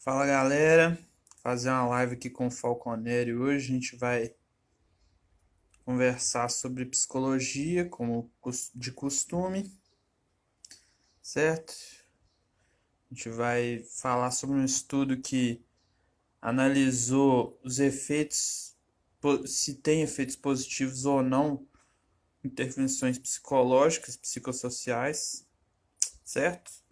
Fala galera, fazer uma live aqui com o Falconeri. Hoje a gente vai conversar sobre psicologia, como de costume, certo? A gente vai falar sobre um estudo que analisou os efeitos, se tem efeitos positivos ou não, intervenções psicológicas, psicossociais, certo?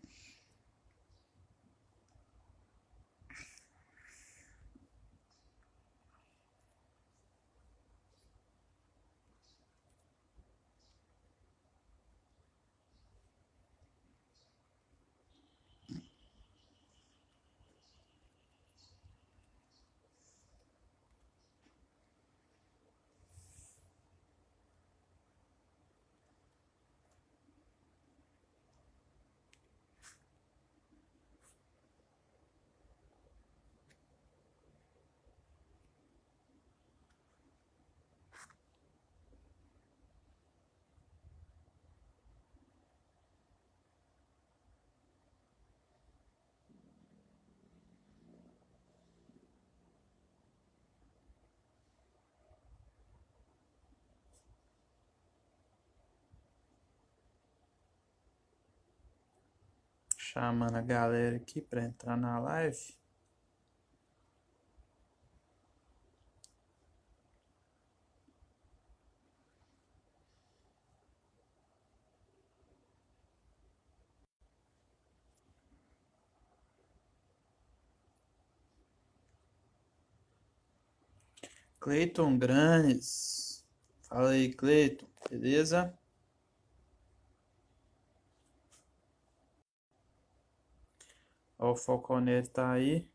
Chamando a galera aqui para entrar na live. Cleiton Granes. Fala aí, Cleiton. Beleza? Ó, o Falconeri tá aí.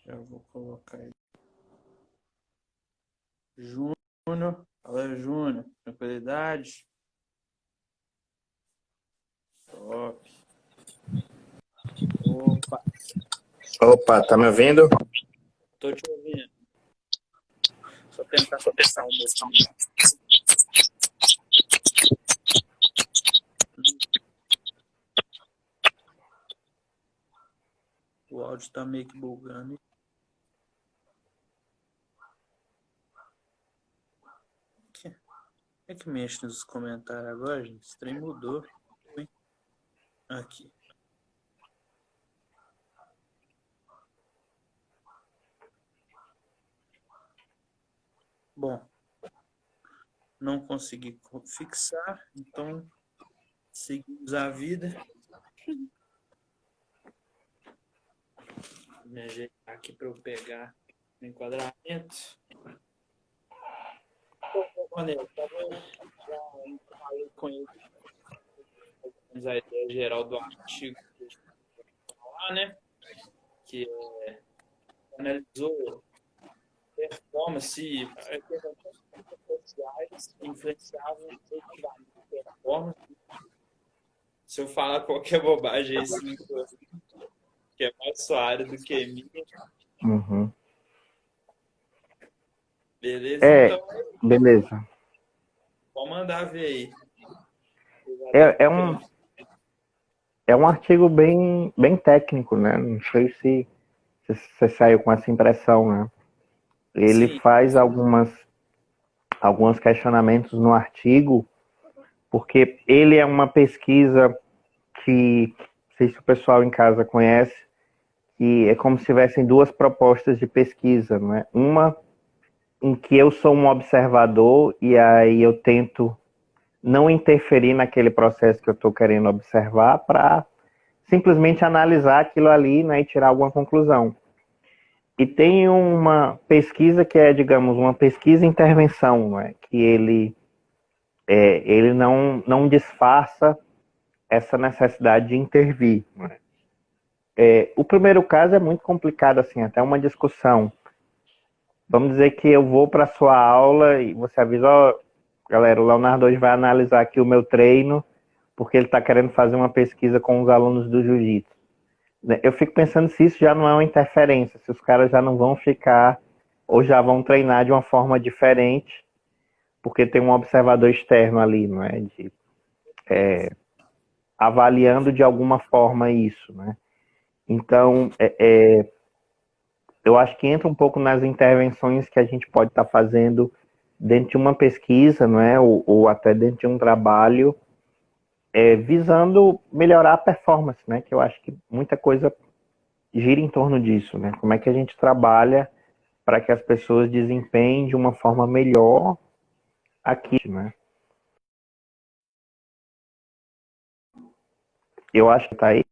Já vou colocar ele. Júnior. Fala, Júnior. Tranquilidade? Top. Opa, Opa, tá me ouvindo? tô te ouvindo. Só tentar fixar o meu. O áudio tá meio que bugando. É que mexe nos comentários agora, gente? Esse trem mudou. Aqui. Bom, não consegui fixar, então seguimos a vida. Vou me ajeitar aqui para eu pegar o enquadramento. Maneiro, já falei com ele a ideia geral do artigo que a gente vai falar, né? Que analisou performance, sociais influenciavam positivamente a performance. Se eu falar qualquer bobagem aí, sim, que é mais sua área do que minha. Uhum. Beleza? Então, beleza. pode mandar ver aí. É um artigo bem técnico, né? Não sei se você saiu com essa impressão, né? Ele Sim. faz alguns questionamentos no artigo, porque ele é uma pesquisa que, não sei se o pessoal em casa conhece, que é como se tivessem duas propostas de pesquisa, não é? Uma em que eu sou um observador e aí eu tento não interferir naquele processo que eu estou querendo observar para simplesmente analisar aquilo ali, né, e tirar alguma conclusão. E tem uma pesquisa que é, digamos, uma pesquisa-intervenção, né, que ele não disfarça essa necessidade de intervir. Né. O primeiro caso é muito complicado, assim, até uma discussão. Vamos dizer que eu vou para a sua aula e você avisa, ó, galera, o Leonardo hoje vai analisar aqui o meu treino, porque ele está querendo fazer uma pesquisa com os alunos do jiu-jitsu. Eu fico pensando se isso já não é uma interferência, se os caras já não vão ficar ou já vão treinar de uma forma diferente, porque tem um observador externo ali, não é? avaliando de alguma forma isso, né? Então, eu acho que entra um pouco nas intervenções que a gente pode estar fazendo dentro de uma pesquisa, não é? Ou até dentro de um trabalho, visando melhorar a performance, né? Que eu acho que muita coisa gira em torno disso, né? Como é que a gente trabalha para que as pessoas desempenhem de uma forma melhor aqui, né? Eu acho que tá aí.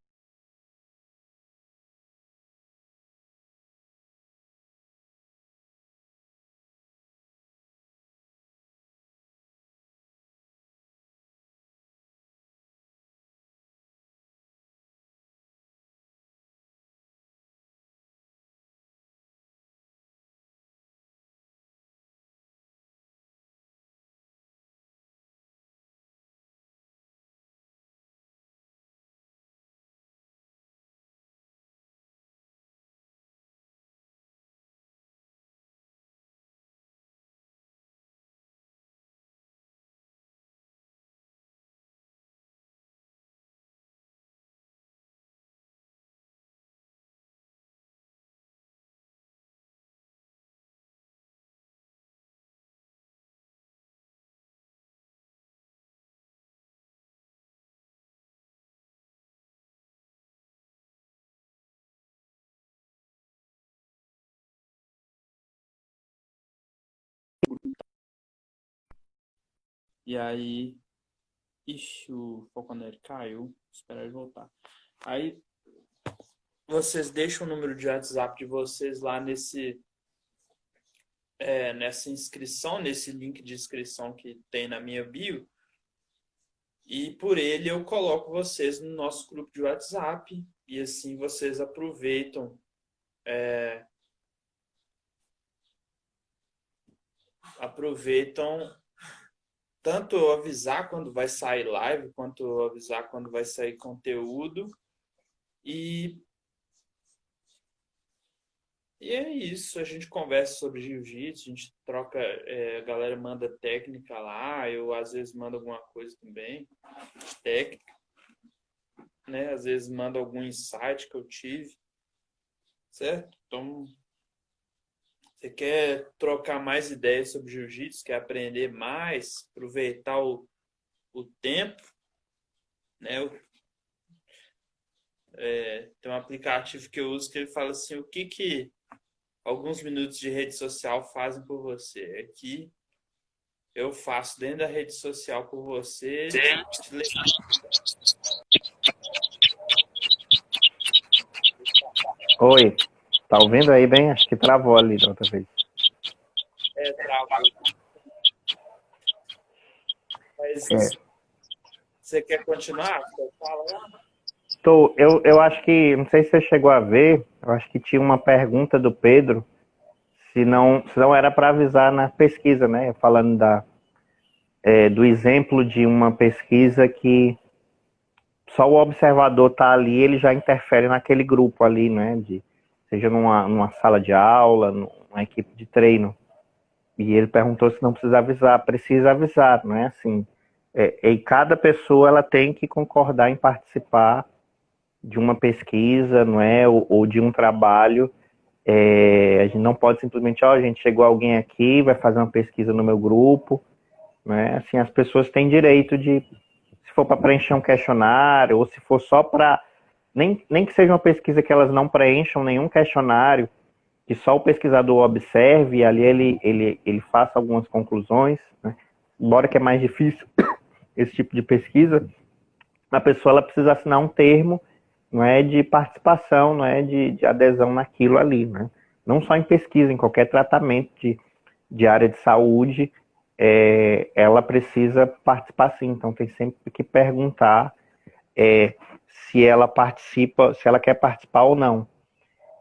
E aí, ixi, o Falconer caiu. Espera ele voltar. Aí, vocês deixam o número de WhatsApp de vocês lá nessa inscrição, nesse link de inscrição que tem na minha bio. E por ele eu coloco vocês no nosso grupo de WhatsApp. E assim vocês aproveitam tanto eu avisar quando vai sair live, quanto eu avisar quando vai sair conteúdo. E é isso, a gente conversa sobre jiu-jitsu, a gente troca, a galera manda técnica lá, eu às vezes mando alguma coisa também, técnica, né? Às vezes mando algum insight que eu tive, certo? Então, você quer trocar mais ideias sobre jiu-jitsu, quer aprender mais, aproveitar o tempo, né? Tem um aplicativo que eu uso que ele fala assim, o que alguns minutos de rede social fazem por você. Aqui eu faço dentro da rede social por você. Oi, tá ouvindo aí bem? Acho que travou ali da outra vez. Travou. Mas você quer continuar? Você fala lá? Eu acho que, não sei se você chegou a ver, eu acho que tinha uma pergunta do Pedro, se não era para avisar na pesquisa, né? Falando do exemplo de uma pesquisa que só o observador tá ali, ele já interfere naquele grupo ali, né? Seja numa sala de aula, numa equipe de treino. E ele perguntou se não precisa avisar. Precisa avisar, não é assim? E cada pessoa ela tem que concordar em participar de uma pesquisa, não é? Ou de um trabalho. A gente não pode simplesmente, gente, chegou alguém aqui, vai fazer uma pesquisa no meu grupo, né? Assim, as pessoas têm direito de, se for para preencher um questionário, ou se for só para, nem que seja uma pesquisa que elas não preencham nenhum questionário, que só o pesquisador observe e ali ele faça algumas conclusões, né? Embora que é mais difícil esse tipo de pesquisa, a pessoa ela precisa assinar um termo, não é, de participação, não é, de adesão naquilo ali, né? Não só em pesquisa, em qualquer tratamento de área de saúde, ela precisa participar sim. Então tem sempre que perguntar se ela participa, se ela quer participar ou não.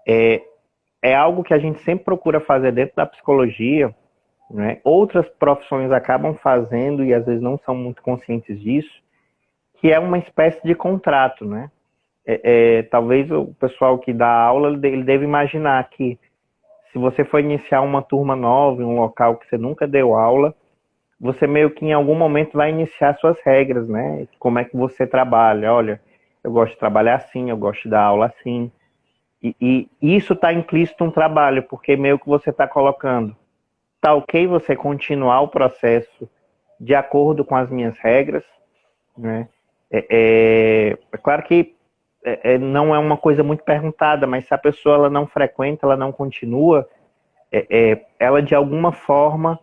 É algo que a gente sempre procura fazer dentro da psicologia, né? Outras profissões acabam fazendo e às vezes não são muito conscientes disso, que é uma espécie de contrato, né? Talvez o pessoal que dá aula, ele deve imaginar que se você for iniciar uma turma nova em um local que você nunca deu aula, você meio que em algum momento vai iniciar suas regras, né? Como é que você trabalha? Olha, eu gosto de trabalhar assim, eu gosto de dar aula assim. E isso está implícito no trabalho, porque meio que você está colocando, tá ok você continuar o processo de acordo com as minhas regras, né? É claro que não é uma coisa muito perguntada, mas se a pessoa ela não frequenta, ela não continua, ela de alguma forma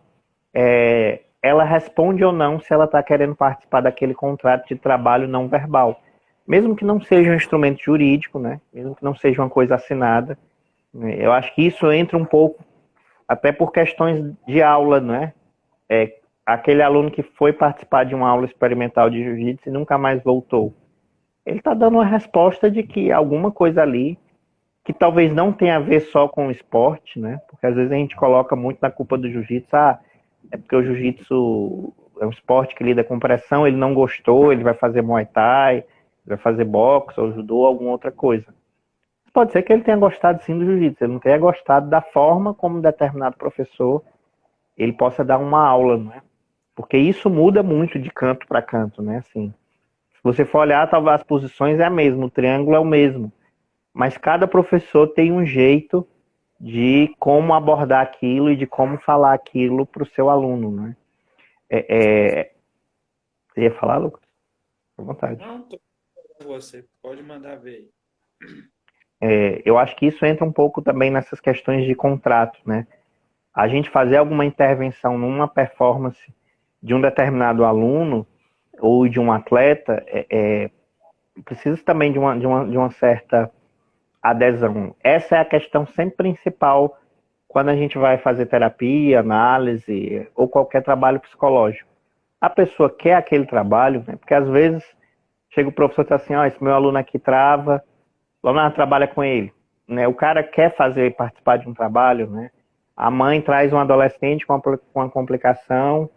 ela responde ou não se ela está querendo participar daquele contrato de trabalho não verbal. Mesmo que não seja um instrumento jurídico, né? Mesmo que não seja uma coisa assinada, né? Eu acho que isso entra um pouco, até por questões de aula, né? Aquele aluno que foi participar de uma aula experimental de jiu-jitsu e nunca mais voltou. Ele está dando uma resposta de que alguma coisa ali, que talvez não tenha a ver só com o esporte, né? Porque às vezes a gente coloca muito na culpa do jiu-jitsu, é porque o jiu-jitsu é um esporte que lida com pressão, ele não gostou, ele vai fazer muay thai, vai fazer boxe ou judô, alguma outra coisa. Pode ser que ele tenha gostado sim do jiu-jitsu, ele não tenha gostado da forma como determinado professor ele possa dar uma aula, né? Porque isso muda muito de canto para canto, né? Assim, se você for olhar, talvez as posições é a mesma, o triângulo é o mesmo, mas cada professor tem um jeito de como abordar aquilo e de como falar aquilo para o seu aluno, né? Você ia falar, Lucas? À vontade. Não, tô com você. Pode mandar ver aí. Eu acho que isso entra um pouco também nessas questões de contrato, né? A gente fazer alguma intervenção numa performance de um determinado aluno ou de um atleta precisa também de uma certa adesão. Essa é a questão sempre principal quando a gente vai fazer terapia, análise ou qualquer trabalho psicológico. A pessoa quer aquele trabalho, né? Porque às vezes chega o professor e diz assim, esse meu aluno aqui trava, vamos lá, trabalha com ele. Né? O cara quer participar de um trabalho, né? A mãe traz um adolescente com uma complicação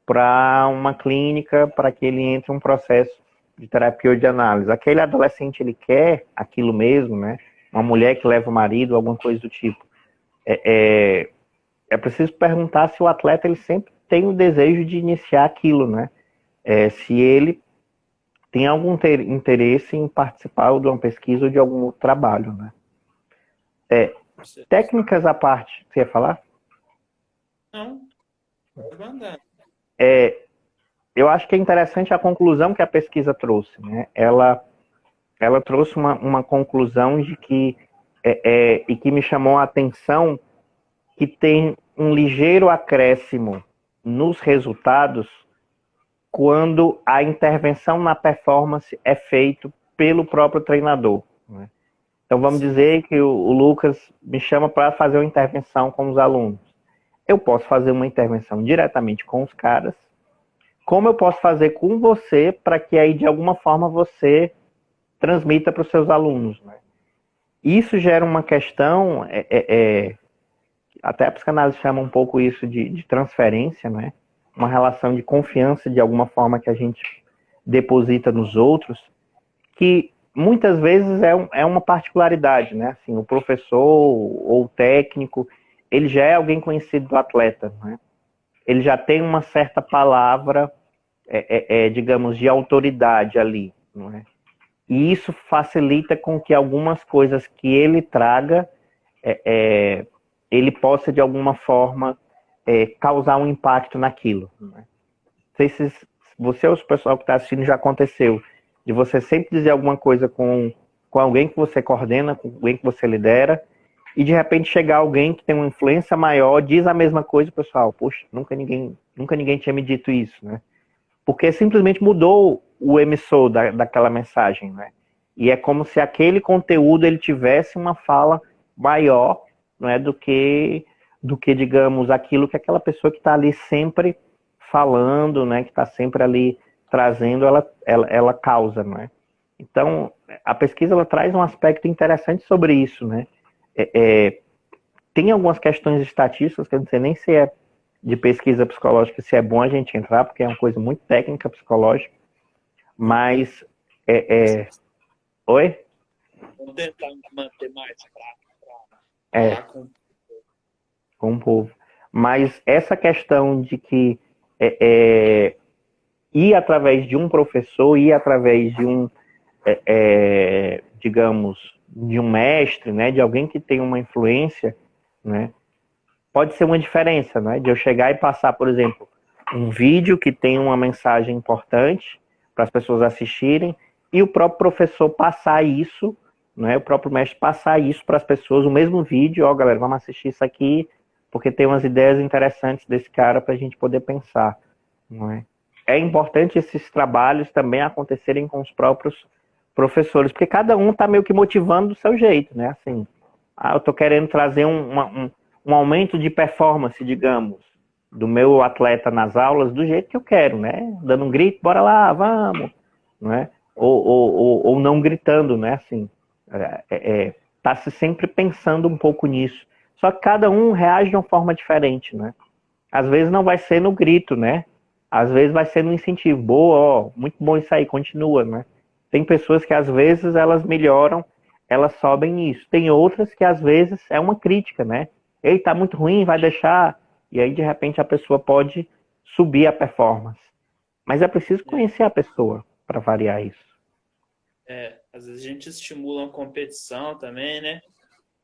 para uma clínica para que ele entre um processo de terapia ou de análise. Aquele adolescente, ele quer aquilo mesmo, né? Uma mulher que leva o marido, alguma coisa do tipo. É preciso perguntar se o atleta ele sempre tem o desejo de iniciar aquilo, né? Se ele tem algum interesse em participar de uma pesquisa ou de algum outro trabalho, né? Técnicas à parte, você ia falar? Não, pode mandar. Eu acho que é interessante a conclusão que a pesquisa trouxe, né? Ela trouxe uma conclusão de que e que me chamou a atenção que tem um ligeiro acréscimo nos resultados quando a intervenção na performance é feita pelo próprio treinador, né? Então vamos dizer que o Lucas me chama para fazer uma intervenção com os alunos. Eu posso fazer uma intervenção diretamente com os caras, como eu posso fazer com você para que aí de alguma forma você transmita para os seus alunos, né? Isso gera uma questão, até a psicanálise chama um pouco isso de transferência, né? Uma relação de confiança de alguma forma que a gente deposita nos outros, que muitas vezes é uma particularidade, né? Assim, o professor ou o técnico, ele já é alguém conhecido do atleta, né? Ele já tem uma certa palavra, digamos, de autoridade ali, não é? E isso facilita com que algumas coisas que ele traga, ele possa, de alguma forma, causar um impacto naquilo. Né? Não sei se você ou o pessoal que está assistindo já aconteceu, de você sempre dizer alguma coisa com alguém que você coordena, com alguém que você lidera, e de repente chegar alguém que tem uma influência maior, diz a mesma coisa, pessoal, poxa, nunca ninguém tinha me dito isso, né? Porque simplesmente mudou o emissor daquela mensagem, né? E é como se aquele conteúdo ele tivesse uma fala maior, não é, do que digamos aquilo que aquela pessoa que está ali sempre falando, né, que está sempre ali trazendo, ela causa, não é? Então a pesquisa ela traz um aspecto interessante sobre isso, né? Tem algumas questões estatísticas que eu não sei nem se é de pesquisa psicológica, se é bom a gente entrar, porque é uma coisa muito técnica psicológica, mas Oi? Vou tentar manter mais É, falar com. com o povo. Mas essa questão de que ir através de um professor, ir através de um, digamos, de um mestre, né, de alguém que tem uma influência, né, pode ser uma diferença, né, de eu chegar e passar, por exemplo, um vídeo que tem uma mensagem importante para as pessoas assistirem e o próprio professor passar isso, né, o próprio mestre passar isso para as pessoas, o mesmo vídeo, ó, galera, vamos assistir isso aqui, porque tem umas ideias interessantes desse cara para a gente poder pensar, não é? É importante esses trabalhos também acontecerem com os próprios professores, porque cada um está meio que motivando do seu jeito, né? Assim, eu estou querendo trazer um aumento de performance, digamos, do meu atleta nas aulas do jeito que eu quero, né? Dando um grito, bora lá, vamos, né? Ou não gritando, né? Assim, tá se sempre pensando um pouco nisso. Só que cada um reage de uma forma diferente, né? Às vezes não vai ser no grito, né? Às vezes vai ser no incentivo. Boa, ó, muito bom isso aí, continua, né? Tem pessoas que às vezes elas melhoram, elas sobem nisso. Tem outras que às vezes é uma crítica, né? Ei, tá muito ruim, vai deixar. E aí de repente a pessoa pode subir a performance. Mas é preciso conhecer a pessoa para variar isso. Às vezes a gente estimula uma competição também, né?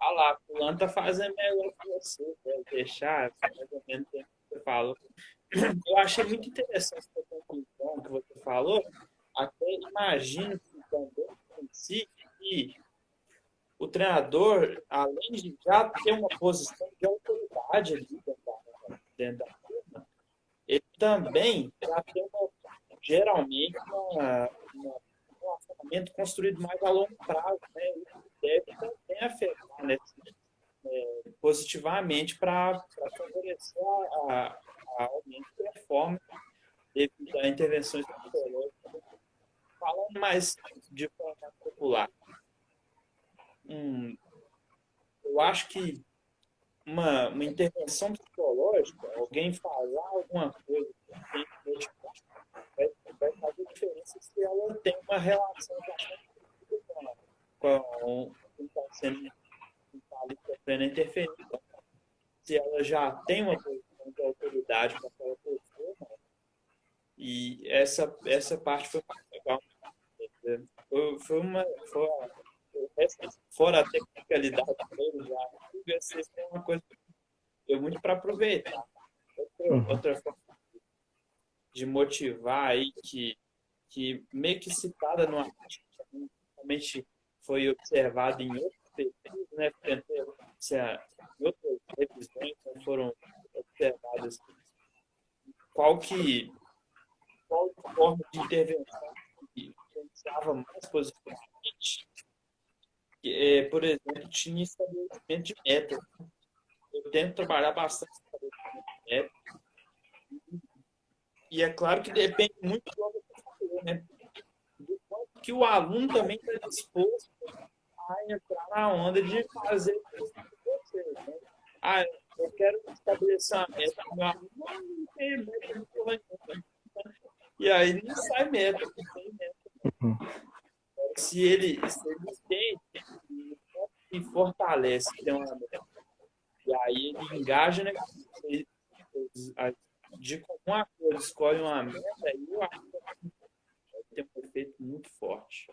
Ah lá, fulano tá fazendo melhor que você, deve deixar, mais ou menos o que você falou. Eu achei muito interessante essa conclusão que você falou. Até imagino que também em si que o treinador, além de já ter uma posição de autoridade ali dentro da turma, ele também já tem geralmente um relacionamento construído mais a longo prazo, né? Isso deve também afetar, né, positivamente para favorecer a aumento de performance devido a intervenções psicológicas. Falando mais de forma popular, eu acho que uma intervenção psicológica, alguém falar alguma coisa que tem que motivar, vai fazer diferença se ela tem uma relação com quem está sendo ali sofrendo interferência. Se ela já tem uma posição de autoridade para aquela pessoa, né? E essa parte foi mais legal. Fora a tecnicalidade dele, já vocês têm uma coisa que deu muito para aproveitar. Outra forma de motivar aí que meio que citada no artigo, realmente foi observado em outros pesquisas, né? Em outras revisões foram observadas qual forma de intervenção que influenciava mais positivamente. Por exemplo, tinha estabelecimento de metas. Eu tento trabalhar bastante estabelecimento de metas. E é claro que depende muito do que você falou, né? Do quanto que o aluno também está disposto a entrar na onda de fazer isso com você, né? Eu quero estabelecer uma meta com meu aluno, não tem meta de porra nenhuma. E aí não sai meta, não tem meta. Se ele tem e fortalece, tem uma meta, e aí ele engaja, né? De comum acordo escolhe uma meta, e eu acho que tem um efeito muito forte.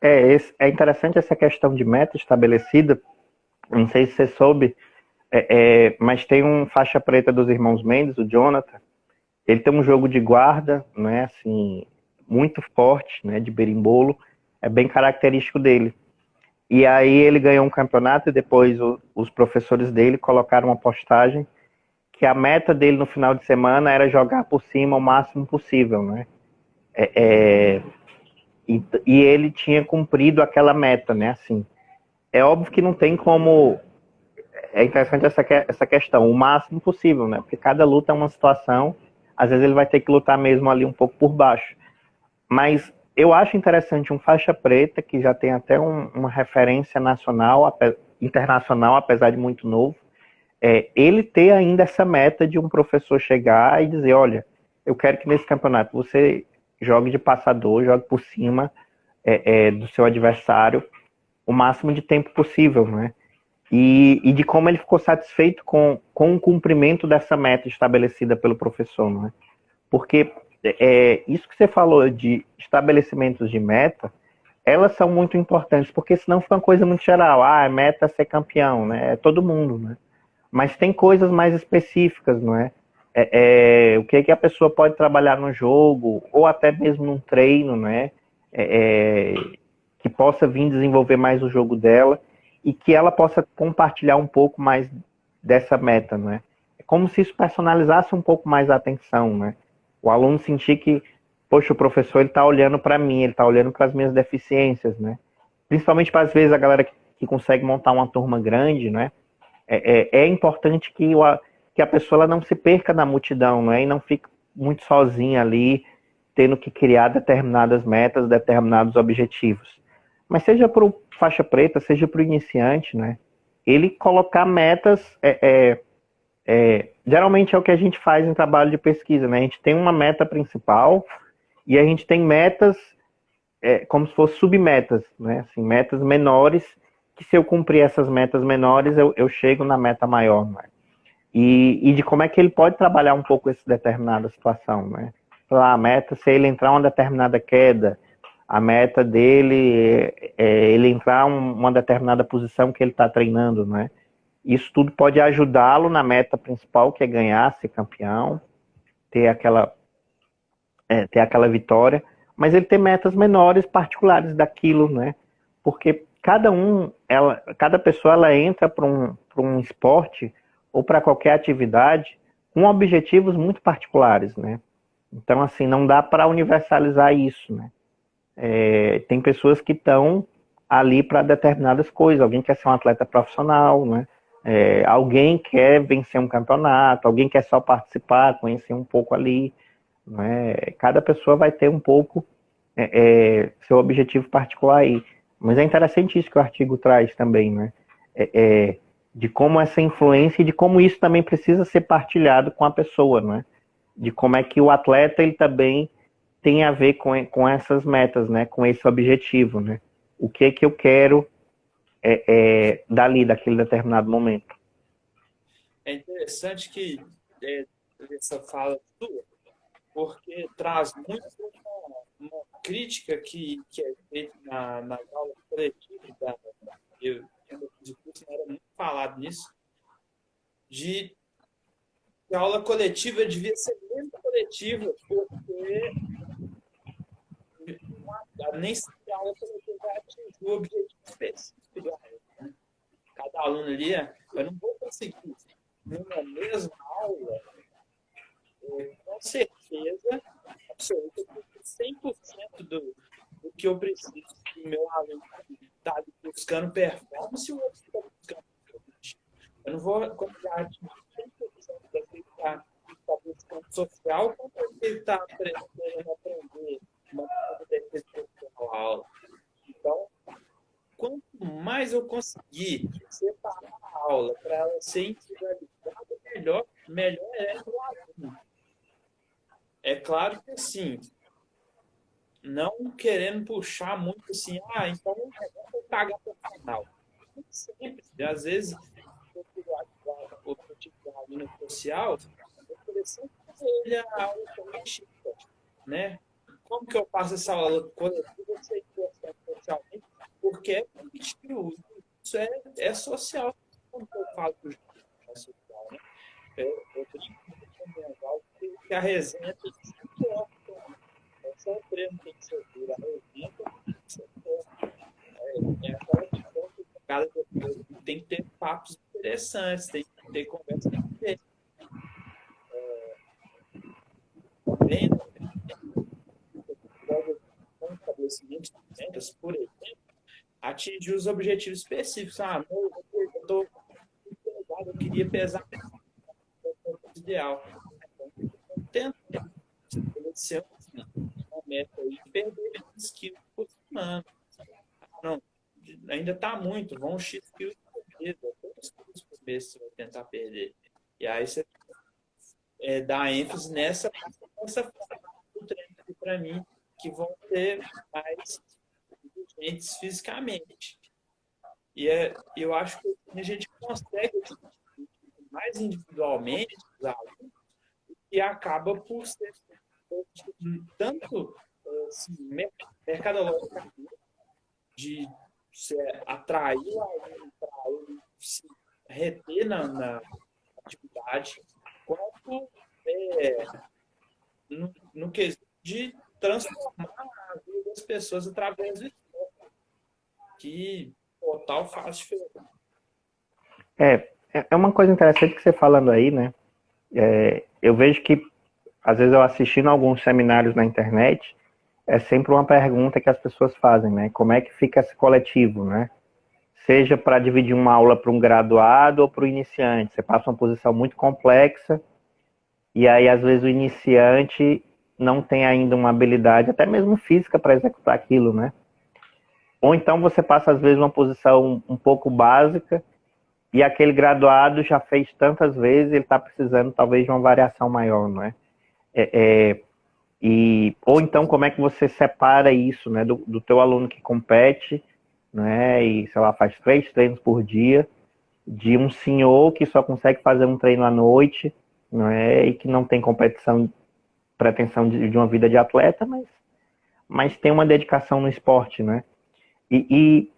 É interessante essa questão de meta estabelecida. Não sei se você soube, mas tem um faixa preta dos irmãos Mendes, o Jonathan. Ele tem um jogo de guarda, né, assim, muito forte, né, de berimbolo. É bem característico dele. E aí ele ganhou um campeonato e depois os professores dele colocaram uma postagem que a meta dele no final de semana era jogar por cima o máximo possível, né? E ele tinha cumprido aquela meta, né? Assim, é óbvio que não tem como. É interessante essa questão, o máximo possível, né? Porque cada luta é uma situação, às vezes ele vai ter que lutar mesmo ali um pouco por baixo. Mas eu acho interessante um faixa preta, que já tem até uma referência nacional, internacional, apesar de muito novo, ele ter ainda essa meta de um professor chegar e dizer, olha, eu quero que nesse campeonato você jogue de passador, jogue por cima do seu adversário o máximo de tempo possível, né? e de como ele ficou satisfeito com o cumprimento dessa meta estabelecida pelo professor, não é? Porque isso que você falou de estabelecimentos de meta, elas são muito importantes, porque senão fica uma coisa muito geral. Ah, a meta é ser campeão, né? É todo mundo, né? Mas tem coisas mais específicas, não é? O que é que a pessoa pode trabalhar no jogo, ou até mesmo num treino, né? Que possa vir desenvolver mais o jogo dela e que ela possa compartilhar um pouco mais dessa meta, não é? É como se isso personalizasse um pouco mais a atenção, né? O aluno sentir que, poxa, o professor ele está olhando para mim, ele está olhando para as minhas deficiências, né? Principalmente para às vezes a galera que consegue montar uma turma grande, né? É importante que a pessoa ela não se perca na multidão, né? E não fique muito sozinha ali, tendo que criar determinadas metas, determinados objetivos. Mas seja para o faixa preta, seja para o iniciante, né? Ele colocar metas, geralmente é o que a gente faz em trabalho de pesquisa, né? A gente tem uma meta principal e a gente tem metas como se fossem submetas, né? Assim, metas menores, que se eu cumprir essas metas menores, eu chego na meta maior, né? E de como é que ele pode trabalhar um pouco essa determinada situação, né? A meta, se ele entrar uma determinada queda, a meta dele é ele entrar uma determinada posição que ele está treinando, né? Isso tudo pode ajudá-lo na meta principal, que é ganhar, ser campeão, ter aquela vitória, mas ele tem metas menores, particulares daquilo, né? Porque cada pessoa ela entra para um esporte ou para qualquer atividade com objetivos muito particulares, né? Então, assim, não dá para universalizar isso, né? Tem pessoas que estão ali para determinadas coisas. Alguém quer ser um atleta profissional, né? Alguém quer vencer um campeonato, alguém quer só participar, conhecer um pouco ali, né? Cada pessoa vai ter um pouco seu objetivo particular aí. Mas é interessante isso que o artigo traz também, né? De como essa influência e de como isso também precisa ser partilhado com a pessoa, né? De como é que o atleta ele também tem a ver com essas metas, né? Com esse objetivo, né? O que é que eu quero dali, daquele determinado momento. É interessante que essa fala sua, porque traz muito uma crítica que é feita nas aulas coletivas, quando eu fiz o curso, não era muito falado nisso, de que a aula coletiva devia ser menos coletiva, porque nem sempre a aula coletiva vai atingir o objetivo específico do aluno, né? Cada aluno ali, eu não vou conseguir, numa mesma aula, com certeza absoluta, 100% do que eu preciso do meu aluno está buscando performance e o outro está buscando performance. Eu não vou conseguir atingir 100% daquele que está buscando social, quanto ele está aprendendo a aprender uma defesa profissional aula. Então, quanto mais eu conseguir separar a aula para ela ser individualizada, melhor é para o aluno. É claro que, assim, não querendo puxar muito assim, então eu vou pagar profissional. Não sempre. Às vezes, o objetivo do aluno social, eu oferecer para ele a aula coletiva, né? Como que eu faço essa aula coletiva sem importante socialmente? Porque é político, isso é social. Como que eu falo que é social, né? Eu brinco com minhas aulas que a resenha tem que ser forte. Só o treino tem que ser duro, a resenha tem que ser forte. Aquela questão que cada tem que ter papos interessantes, tem que ter conversa, tem que ter. Também, com estabelecimento de metas, por exemplo, atingir os objetivos específicos. Eu estou pesado, eu queria pesar o ideal. Então, tento estabelecer uma meta aí, perder 20 quilos por semana. Não, ainda está muito, vão X quilos por mês, 2 quilos por mês você vai tentar perder. E aí você dá ênfase nessa do treino para mim, que vão ter mais exigentes fisicamente. E eu acho que a gente consegue mais individualmente os alunos, e acaba por ser tanto assim, mercadologicamente, de se atrair o aluno para ele se reter na atividade, quanto no quesito de transformar a vida das pessoas através do esporte, que total faz diferença. É uma coisa interessante que você falando aí, né? Eu vejo que, às vezes, eu assistindo alguns seminários na internet, é sempre uma pergunta que as pessoas fazem, né? Como é que fica esse coletivo, né? Seja para dividir uma aula para um graduado ou para o iniciante. Você passa uma posição muito complexa e aí, às vezes, o iniciante não tem ainda uma habilidade, até mesmo física, para executar aquilo, né? Ou então você passa, às vezes, uma posição um pouco básica e aquele graduado já fez tantas vezes, ele está precisando, talvez, de uma variação maior, não é? Ou então, como é que você separa isso, né, do teu aluno que compete, né, e, sei lá, faz 3 treinos por dia, de um senhor que só consegue fazer um treino à noite, não é, e que não tem competição, pretensão de uma vida de atleta, mas tem uma dedicação no esporte, né? E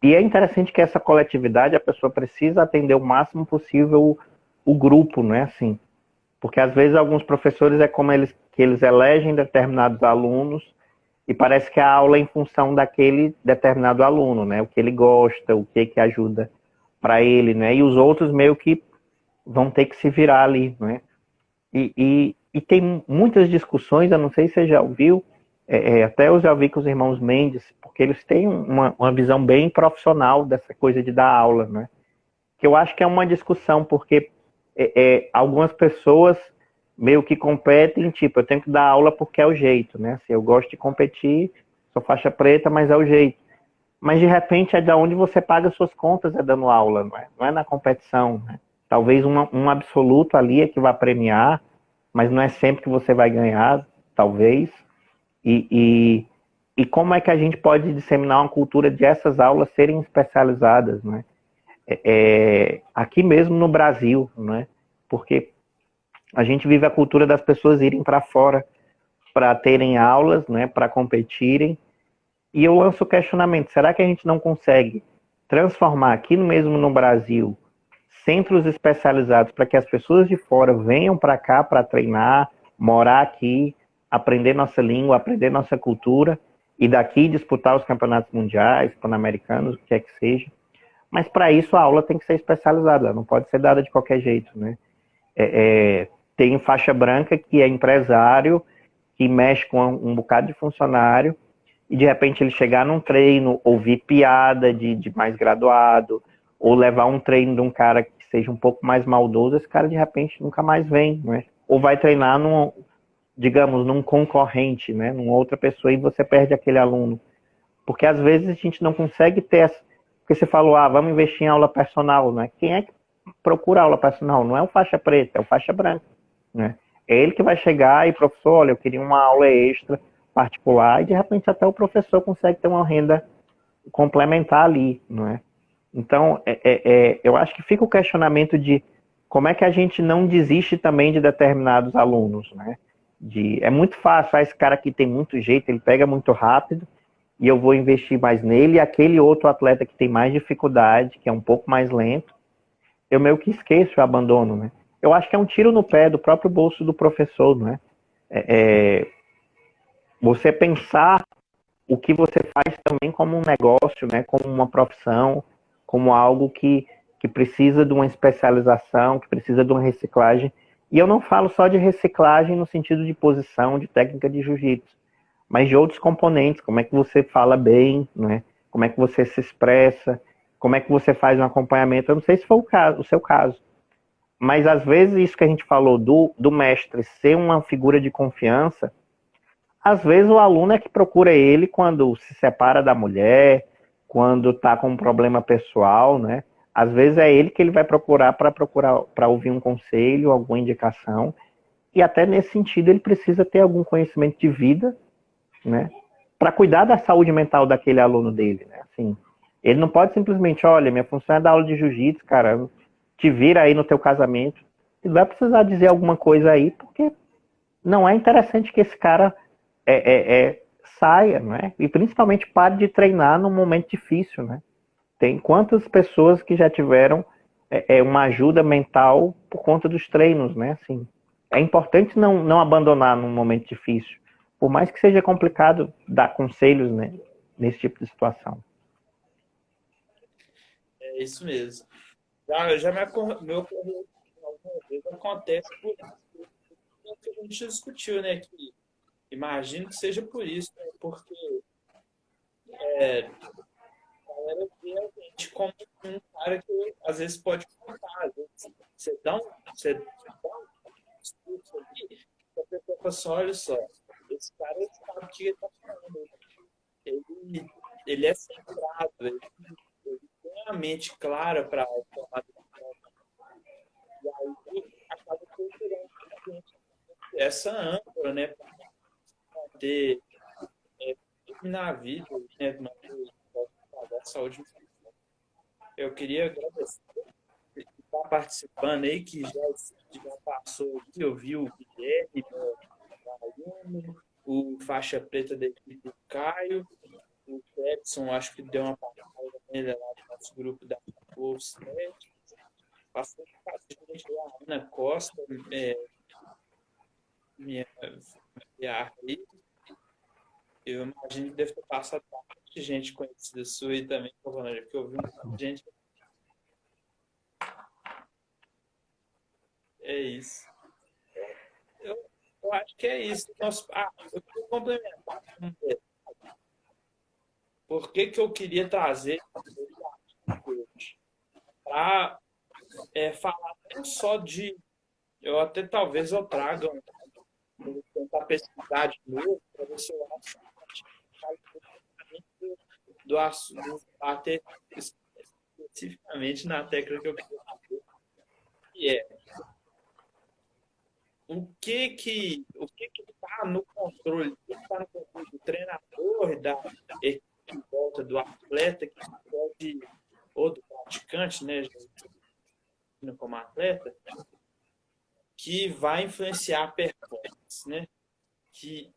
é interessante que essa coletividade, a pessoa precisa atender o máximo possível o grupo, né, assim, porque às vezes alguns professores é como que eles elegem determinados alunos e parece que a aula é em função daquele determinado aluno, né? O que ele gosta, o que ajuda para ele, né? E os outros meio que vão ter que se virar ali, né? E tem muitas discussões, eu não sei se você já ouviu, até eu já vi com os irmãos Mendes, porque eles têm uma visão bem profissional dessa coisa de dar aula, né? Que eu acho que é uma discussão, porque algumas pessoas meio que competem, tipo, eu tenho que dar aula porque é o jeito, né? Assim, eu gosto de competir, sou faixa preta, mas é o jeito. Mas de repente é da onde você paga suas contas, é dando aula, não é na competição, né? Talvez um absoluto ali é que vai premiar, mas não é sempre que você vai ganhar, talvez. E como é que a gente pode disseminar uma cultura de essas aulas serem especializadas, né? Aqui mesmo no Brasil, né? Porque a gente vive a cultura das pessoas irem para fora para terem aulas, né? Para competirem. E eu lanço o questionamento: será que a gente não consegue transformar aqui mesmo no Brasil centros especializados para que as pessoas de fora venham para cá para treinar, morar aqui, aprender nossa língua, aprender nossa cultura e daqui disputar os campeonatos mundiais, pan-americanos, o que é que seja? Mas para isso a aula tem que ser especializada, ela não pode ser dada de qualquer jeito, né? Tem faixa branca que é empresário, que mexe com um bocado de funcionário, e de repente ele chegar num treino, ouvir piada de mais graduado, ou levar um treino de um cara que seja um pouco mais maldoso, esse cara de repente nunca mais vem, né? Ou vai treinar digamos, num concorrente, né? Numa outra pessoa, e você perde aquele aluno. Porque às vezes a gente não consegue ter essa... Porque você falou, vamos investir em aula personal, né? Quem é que procura aula personal? Não é o faixa preta, é o faixa branca, né? É ele que vai chegar e, professor, olha, eu queria uma aula extra particular, e de repente até o professor consegue ter uma renda complementar ali, não é? Então, eu acho que fica o questionamento de como é que a gente não desiste também de determinados alunos, né? É muito fácil, esse cara aqui tem muito jeito, ele pega muito rápido, e eu vou investir mais nele, e aquele outro atleta que tem mais dificuldade, que é um pouco mais lento, eu meio que esqueço e abandono, né? Eu acho que é um tiro no pé do próprio bolso do professor, né? Você pensar o que você faz também como um negócio, né? Como uma profissão, como algo que precisa de uma especialização, que precisa de uma reciclagem. E eu não falo só de reciclagem no sentido de posição, de técnica de jiu-jitsu, mas de outros componentes, como é que você fala bem, né? Como é que você se expressa, como é que você faz um acompanhamento. Eu não sei se foi o seu caso, mas às vezes isso que a gente falou do mestre ser uma figura de confiança, às vezes o aluno é que procura ele quando se separa da mulher, quando está com um problema pessoal, né? Às vezes é ele que ele vai procurar para ouvir um conselho, alguma indicação, e até nesse sentido ele precisa ter algum conhecimento de vida, né? Para cuidar da saúde mental daquele aluno dele, né? Assim, Ele não pode simplesmente, olha, minha função é dar aula de jiu-jitsu, cara, te vira aí no teu casamento. Ele vai precisar dizer alguma coisa aí, porque não é interessante que esse cara saia, né? E principalmente pare de treinar num momento difícil, né? Tem quantas pessoas que já tiveram uma ajuda mental por conta dos treinos, né? Assim, é importante não abandonar num momento difícil, por mais que seja complicado dar conselhos, né, nesse tipo de situação. É isso mesmo. Já me ocorreu algumas vezes, acontece por isso que a gente discutiu, né? Que imagino que seja por isso, né? Porque a galera vê a gente como um cara que às vezes pode contar, às vezes você dá um discurso ali, a pessoa fala assim, olha só, esse cara sabe o que ele está falando. Ele, ele é centrado, ele tem a mente clara para tomar decisão. E aí acaba culturando essa âncora, né, para manter na vida, né, manter a saúde. Eu queria agradecer por estar participando aí, que já passou aqui, eu vi o Guilherme, o aluno, o faixa preta da equipe, o Caio, o Edson, acho que deu uma passada nele lá no nosso grupo da Wolves, né? Passou gente lá, a Ana Costa, minha aí. Eu imagino que deve ter passado bastante gente conhecida sua aí também, porque eu vi muita gente. É isso. Eu, eu acho que é isso. Eu queria complementar. Por que que eu queria trazer hoje? Para falar não só de. Eu até talvez eu traga vou tentar pesquisar de novo para ver se eu acho do assunto, até especificamente na tecla que eu queria saber, que é o que está no controle, o que está no controle do treinador e da equipe em volta do atleta que pode, ou do praticante, né, como atleta, que vai influenciar a performance, né? Que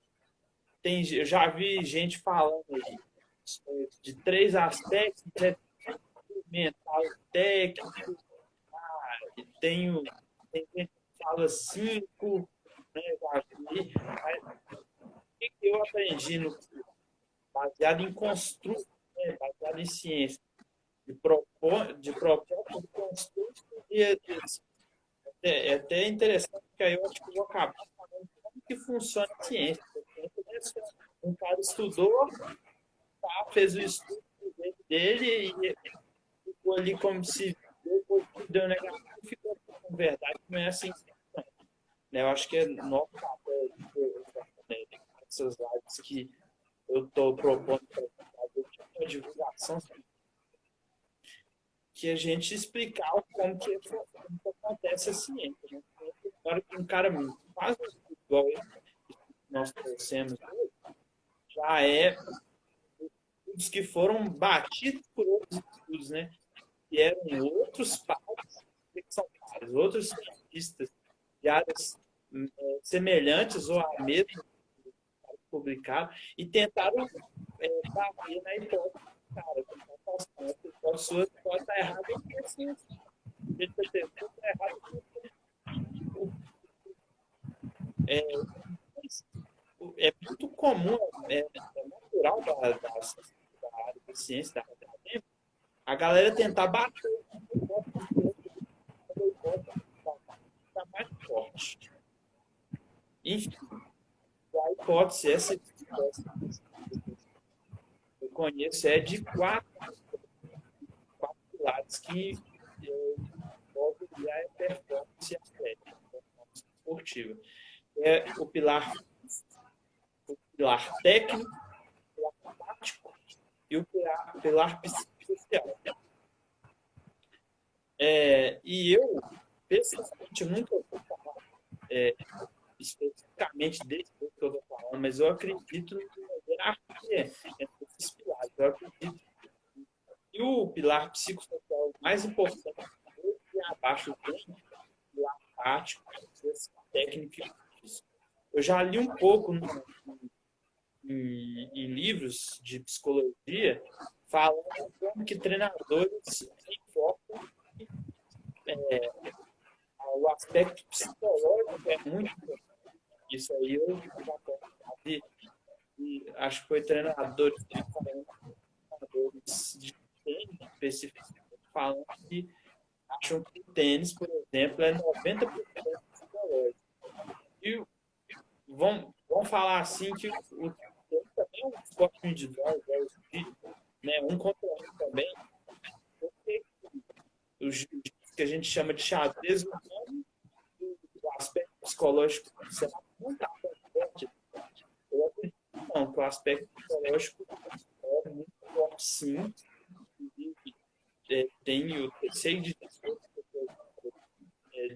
eu já vi gente falando aí de três aspectos, né? Mental, técnico, e tem gente que fala cinco, né? Já vi, mas o que eu aprendi baseado em construto, né? Baseado em ciência, de propósito, de construto e é até interessante, porque aí eu acho que eu vou acabar falando como que funciona a ciência. Um cara estudou, tá, fez o estudo dele e ficou ali como se deu negativo e ficou com verdade, não é assim. Né? Eu acho que é nosso papel, né, essas lives que eu estou propondo para fazer tipo, uma divulgação, que a gente explicar como que acontece a ciência. Né? Agora que um cara quase igual nós trouxemos, já é estudos que foram batidos por outros estudos, né? Que eram outros pares, que são pares, outros cientistas de áreas semelhantes ou a mesma publicado e tentaram bater na hipótese, cara, a hipótese sua pode estar errada e assim, está errado. É muito comum, é natural da área de ciência, da academia, a galera tentar bater a hipótese está mais forte. Enfim, a hipótese, essa hipótese eu conheço é de quatro pilares que envolvem a performance atlética, a performance esportiva. É o pilar técnico, o pilar tático e o pilar psicossocial. E eu, pessoalmente, nunca vou falar especificamente desse que eu estou falando, mas eu acredito numa hierarquia entre esses pilares. Eu acredito que o pilar psicossocial mais importante é abaixo do pilar prático, técnico. Eu já li um pouco em livros de psicologia falando como que treinadores se enfocam o aspecto psicológico é muito importante. Isso aí eu já vi, e acho que foi treinadores de tênis especificamente falando que acham que o tênis, por exemplo, é 90% psicológico. E vamos falar assim que o tênis também é um esporte individual, né? Um contra um também. Porque os que a gente chama de xadrez humano, o aspecto psicológico será que não está tão forte. Eu acredito não, que o aspecto psicológico é muito forte, sim. Tenho, sei de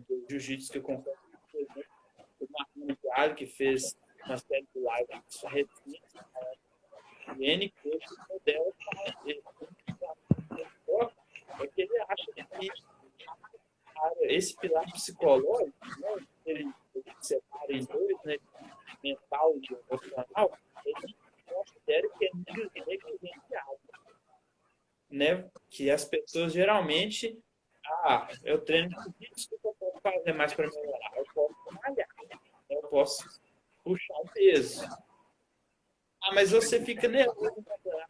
do jiu-jitsu que eu concordo, por exemplo, o Marlon Claro, que fez uma série de lives recente, e N coisas dela, é que ele acha que esse pilar psicológico, né, ele separa em dois, né, mental e emocional, ele considera que é negligenciado, né? Que as pessoas geralmente, eu treino isso que eu posso fazer mais para melhorar, eu posso malhar, eu posso puxar um peso. Mas você fica nervoso para treinar,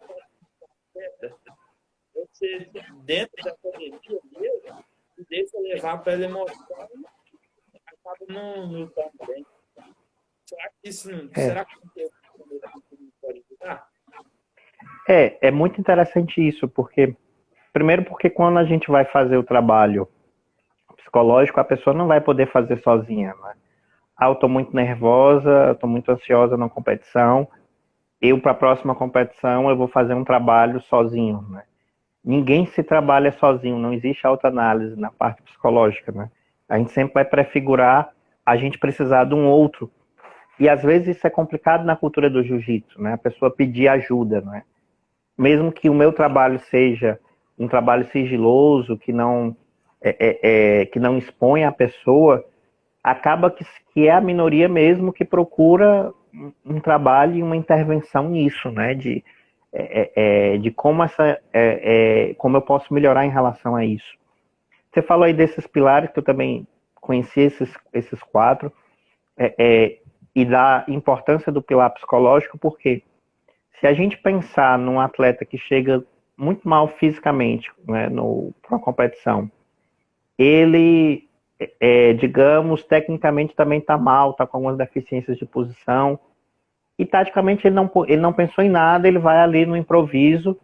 você dentro da academia mesmo, e deixa levar pela emoção, acaba não lutando bem. Será que isso será que pode ajudar? É muito interessante isso, porque primeiro porque quando a gente vai fazer o trabalho psicológico, a pessoa não vai poder fazer sozinha, né? Eu estou muito nervosa, estou muito ansiosa na competição, para a próxima competição eu vou fazer um trabalho sozinho, né? Ninguém se trabalha sozinho, não existe autoanálise na parte psicológica, né? A gente sempre vai prefigurar a gente precisar de um outro. E às vezes isso é complicado na cultura do jiu-jitsu, né? A pessoa pedir ajuda, né? Mesmo que o meu trabalho seja um trabalho sigiloso, que não expõe a pessoa, acaba que é a minoria mesmo que procura um trabalho e uma intervenção nisso, né? De como como eu posso melhorar em relação a isso. Você falou aí desses pilares, que eu também conheci esses quatro, e da importância do pilar psicológico, porque se a gente pensar num atleta que chega muito mal fisicamente, né, para uma competição, ele, digamos, tecnicamente também está mal, está com algumas deficiências de posição, e taticamente ele não pensou em nada, ele vai ali no improviso,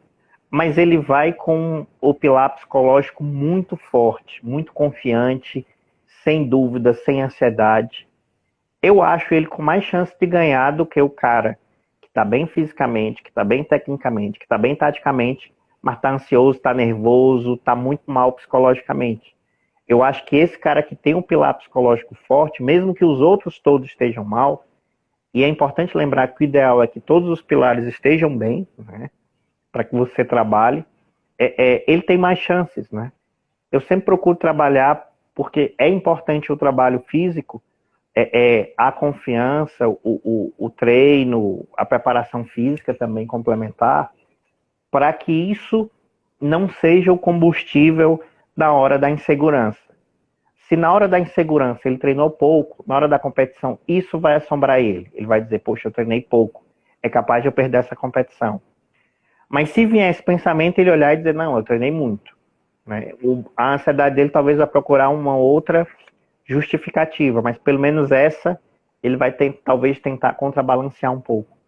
mas ele vai com o pilar psicológico muito forte, muito confiante, sem dúvida, sem ansiedade. Eu acho ele com mais chance de ganhar do que o cara que está bem fisicamente, que está bem tecnicamente, que está bem taticamente, mas está ansioso, está nervoso, está muito mal psicologicamente. Eu acho que esse cara que tem um pilar psicológico forte, mesmo que os outros todos estejam mal, e é importante lembrar que o ideal é que todos os pilares estejam bem, né, para que você trabalhe, ele tem mais chances, né? Eu sempre procuro trabalhar, porque é importante o trabalho físico, a confiança, o treino, a preparação física também complementar, para que isso não seja o combustível na hora da insegurança. Se na hora da insegurança ele treinou pouco, na hora da competição isso vai assombrar ele. Ele vai dizer, poxa, eu treinei pouco, é capaz de eu perder essa competição. Mas se vier esse pensamento, ele olhar e dizer, não, eu treinei muito, né? A ansiedade dele talvez vai procurar uma outra justificativa, mas pelo menos essa ele vai talvez tentar contrabalancear um pouco.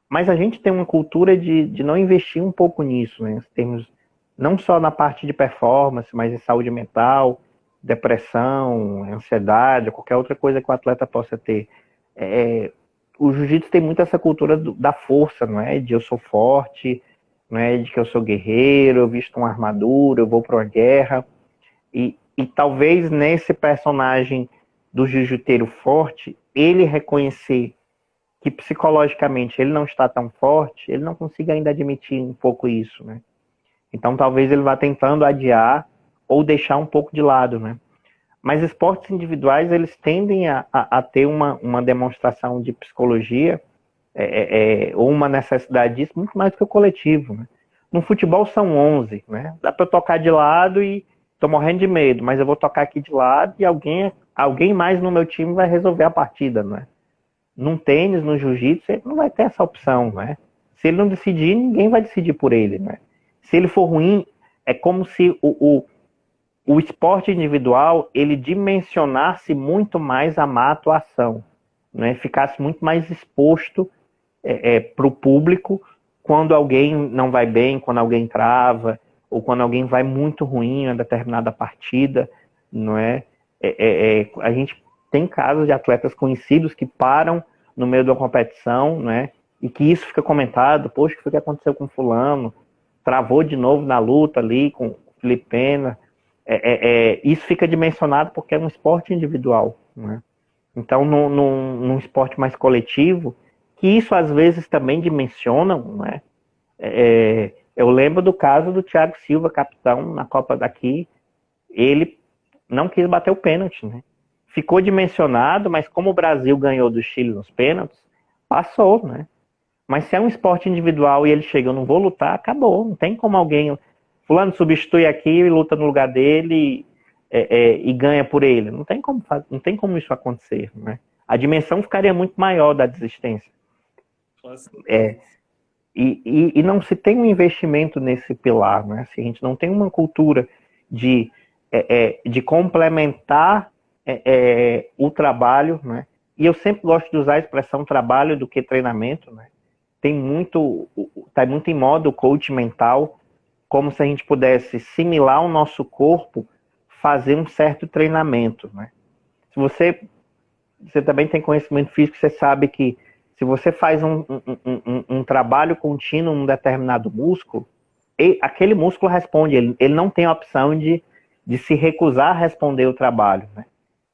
Mas a gente tem uma cultura de não investir um pouco nisso, né? Temos não só na parte de performance, mas em saúde mental, depressão, ansiedade, qualquer outra coisa que o atleta possa ter. O jiu-jitsu tem muito essa cultura da força, não é? De eu sou forte, não é? De que eu sou guerreiro, eu visto uma armadura, eu vou para uma guerra. E talvez nesse personagem do jiu-jiteiro forte, ele reconhecer que psicologicamente ele não está tão forte, ele não consiga ainda admitir um pouco isso, né? Então talvez ele vá tentando adiar ou deixar um pouco de lado, né? Mas esportes individuais, eles tendem a ter uma demonstração de psicologia ou uma necessidade disso muito mais do que o coletivo, né? No futebol são 11, né? Dá para eu tocar de lado e tô morrendo de medo, mas eu vou tocar aqui de lado e alguém mais no meu time vai resolver a partida, né? Num tênis, no jiu-jitsu, ele não vai ter essa opção, né? Se ele não decidir, ninguém vai decidir por ele, né? Se ele for ruim, é como se o esporte individual, ele dimensionasse muito mais a má atuação, né? Ficasse muito mais exposto para o público quando alguém não vai bem, quando alguém trava, ou quando alguém vai muito ruim em uma determinada partida, não é? A gente tem casos de atletas conhecidos que param no meio de uma competição, né? E que isso fica comentado, poxa, o que foi que aconteceu com fulano? Travou de novo na luta ali com o Felipe Pena. Isso fica dimensionado porque é um esporte individual, né? Então, num esporte mais coletivo, que isso às vezes também dimensiona, né? Eu lembro do caso do Thiago Silva, capitão, na Copa daqui, ele não quis bater o pênalti, né? Ficou dimensionado, mas como o Brasil ganhou do Chile nos pênaltis, passou, né? Mas se é um esporte individual e ele chega, eu não vou lutar, acabou. Não tem como alguém, fulano substitui aqui e luta no lugar dele e ganha por ele. Não tem como isso acontecer, né? A dimensão ficaria muito maior da desistência. E não se tem um investimento nesse pilar, né? Assim, a gente não tem uma cultura de complementar o trabalho, né? E eu sempre gosto de usar a expressão trabalho do que treinamento, né? Tá muito em moda o coach mental, como se a gente pudesse similar o nosso corpo, fazer um certo treinamento, né? Se você também tem conhecimento físico, você sabe que se você faz um trabalho contínuo num determinado músculo, aquele músculo responde, ele não tem a opção de se recusar a responder o trabalho, né?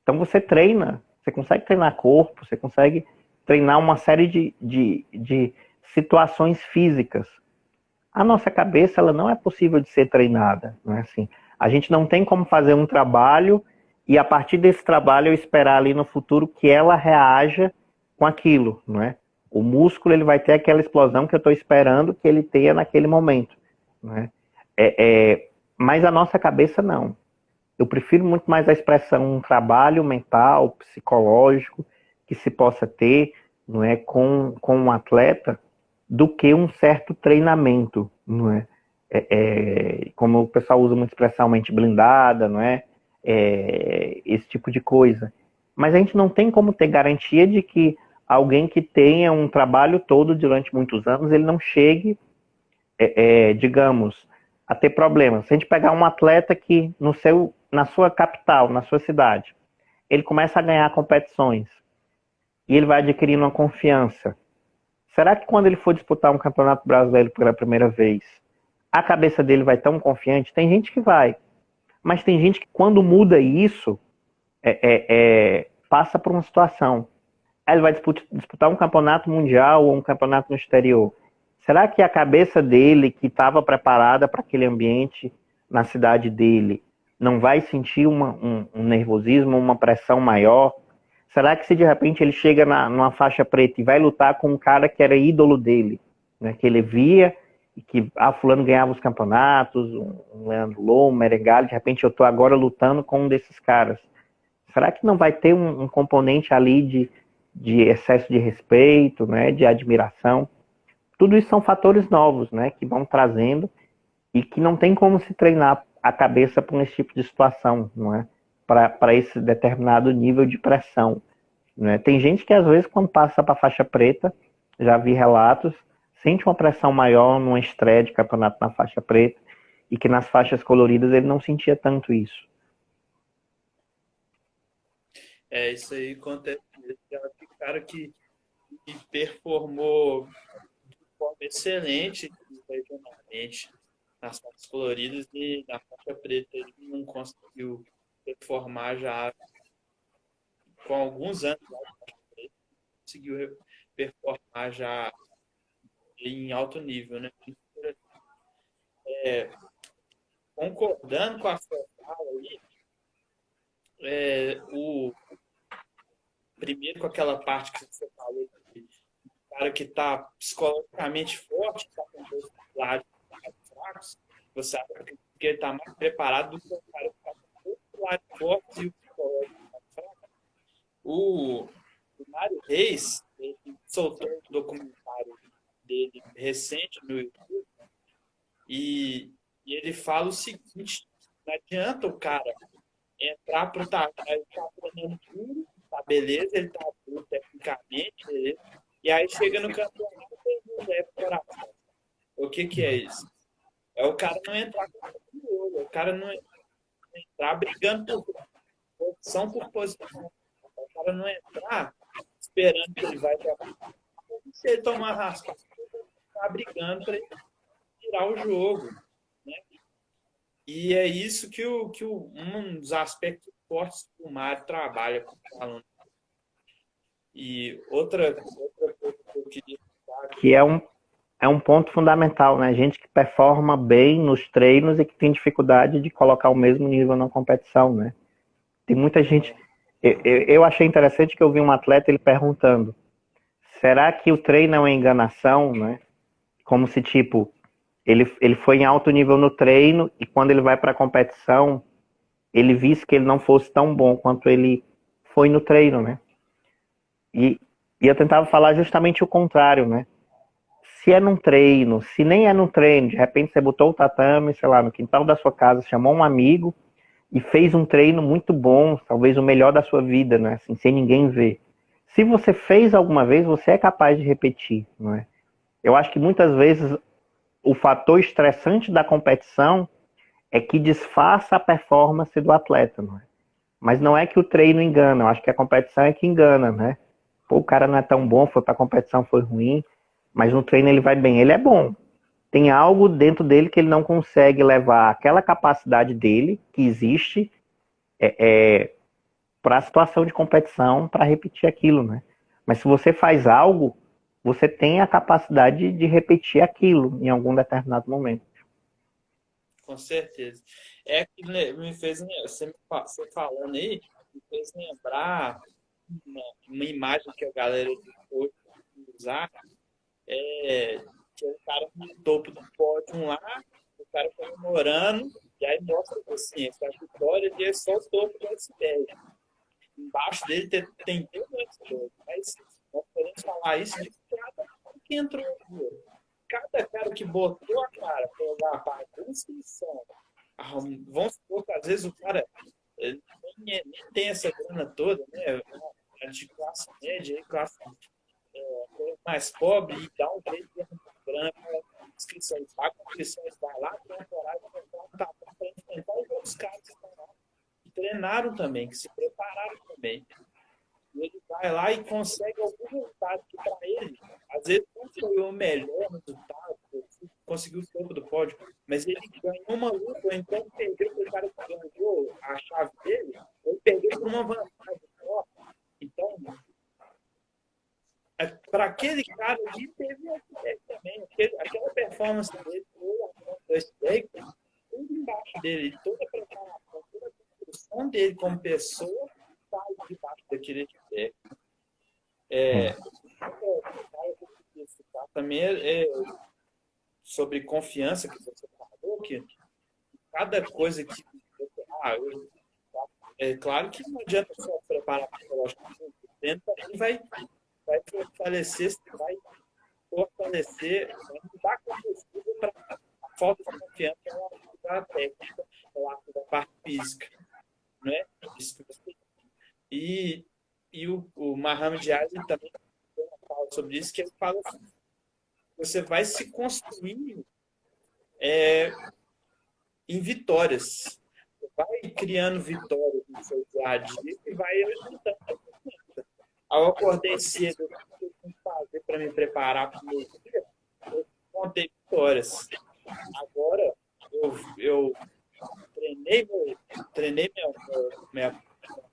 Então você treina, você consegue treinar corpo, você consegue treinar uma série de situações físicas. A nossa cabeça, ela não é possível de ser treinada, não é assim? A gente não tem como fazer um trabalho e a partir desse trabalho eu esperar ali no futuro que ela reaja com aquilo, não é? O músculo, ele vai ter aquela explosão que eu estou esperando que ele tenha naquele momento, não é? Mas a nossa cabeça não. Eu prefiro muito mais a expressão um trabalho mental, psicológico, que se possa ter, não é, com um atleta, do que um certo treinamento, não é? Como o pessoal usa uma expressão mente blindada, não é? Esse tipo de coisa. Mas a gente não tem como ter garantia de que alguém que tenha um trabalho todo durante muitos anos, ele não chegue, digamos, a ter problemas. Se a gente pegar um atleta que na sua capital, na sua cidade, ele começa a ganhar competições e ele vai adquirindo uma confiança. Será que quando ele for disputar um campeonato brasileiro pela primeira vez, a cabeça dele vai tão confiante? Tem gente que vai. Mas tem gente que quando muda isso, passa por uma situação. Aí ele vai disputar um campeonato mundial ou um campeonato no exterior. Será que a cabeça dele, que estava preparada para aquele ambiente na cidade dele, não vai sentir um nervosismo, uma pressão maior? Será que se de repente ele chega numa faixa preta e vai lutar com um cara que era ídolo dele, né, que ele via, e que fulano ganhava os campeonatos, um Leandro Lô, um Meregali, de repente eu estou agora lutando com um desses caras. Será que não vai ter um componente ali de excesso de respeito, né, de admiração? Tudo isso são fatores novos, né, que vão trazendo e que não tem como se treinar a cabeça para esse tipo de situação, não é? Para esse determinado nível de pressão, né? Tem gente que às vezes quando passa para a faixa preta, já vi relatos, sente uma pressão maior numa estreia de campeonato na faixa preta e que nas faixas coloridas ele não sentia tanto isso. Isso aí acontece. Já vi cara que performou de forma excelente regionalmente nas faixas coloridas e na faixa preta ele não conseguiu performar já com alguns anos, conseguiu performar já em alto nível, né? concordando com a sua fala aí, primeiro com aquela parte que você falou, o cara que está psicologicamente forte, está com dois lados fracos, você acha que ele está mais preparado do que o cara que está com dois lados fortes e o psicológico mais fraco. O Mário Reis, ele soltou um documentário dele recente no YouTube e ele fala o seguinte: não adianta o cara entrar pro ele tá treinando duro, tá beleza, ele tá duro tecnicamente, beleza, e aí chega no campeonato e não leva o coração. O que é isso? É o cara não entrar com o olho, é o cara não entrar brigando por posição por posição. O cara não entrar esperando que ele vai trabalhar. Se ele tomar raspa, ele tá brigando para ele tirar o jogo, né? E é isso que um dos aspectos fortes que o Mário trabalha com o aluno. E outra coisa que eu queria falar, Que é um ponto fundamental, né? Gente que performa bem nos treinos e que tem dificuldade de colocar o mesmo nível na competição, né? Tem muita gente... Eu achei interessante que eu vi um atleta ele perguntando: será que o treino é uma enganação, né? Como se, tipo, ele foi em alto nível no treino e quando ele vai para a competição, ele visse que ele não fosse tão bom quanto ele foi no treino, né? E eu tentava falar justamente o contrário, né? Se é num treino, se nem é num treino, de repente você botou o tatame, sei lá, no quintal da sua casa, chamou um amigo e fez um treino muito bom, talvez o melhor da sua vida, né? Assim, sem ninguém ver. Se você fez alguma vez, você é capaz de repetir, não é? Eu acho que muitas vezes o fator estressante da competição é que disfarça a performance do atleta, não é? Mas não é que o treino engana, eu acho que a competição é que engana, né? Pô, o cara não é tão bom, foi pra competição, foi ruim, mas no treino ele vai bem, ele é bom. Tem algo dentro dele que ele não consegue levar aquela capacidade dele, que existe, para a situação de competição, para repetir aquilo, né? Mas se você faz algo, você tem a capacidade de repetir aquilo em algum determinado momento. com certeza. É que me fez, você falando aí, me fez lembrar uma imagem que a galera hoje usar, que é o cara no topo do pódio lá, o cara comemorando, e aí mostra assim, essa vitória de é só o topo do iceberg. Embaixo dele tem todo o iceberg. Mas nós podemos falar isso de cada cara que entrou aqui. Cada cara que botou a cara para jogar a parte da inscrição, vamos supor que às vezes o cara nem tem essa grana toda, né? É de classe média, classe mais pobre, e dá um jeito de arrumar grana para inscrição. Ele paga a inscrição, ele vai lá, tem uma coragem para enfrentar os outros caras que estão lá, que treinaram também, que se prepararam também. E ele vai lá e consegue algum resultado que para ele, às vezes não foi o melhor resultado, conseguiu o topo do pódio, mas ele ganhou uma luta, ou então perdeu para o cara que ganhou a chave dele, ou perdeu por uma vantagem forte. Então, para aquele cara ali, teve também, aquela performance dele, tudo embaixo dele, toda a preparação, toda a construção dele como pessoa, está debaixo daquele técnico. Também sobre confiança que você falou, que cada coisa que é claro que não adianta só preparar psicologicamente, o treino também vai fortalecer, vai dar combustível para a falta de confiança da técnica, da parte física, né? E o Muhammad Ali também fala sobre isso, que ele fala assim, você vai se construindo em vitórias. Você vai criando vitórias no seu dia a dia e vai aumentando a confiança. Ao acordei cedo, o que eu tenho que fazer para me preparar para o meu dia? Eu contei vitórias. Agora, eu treinei minha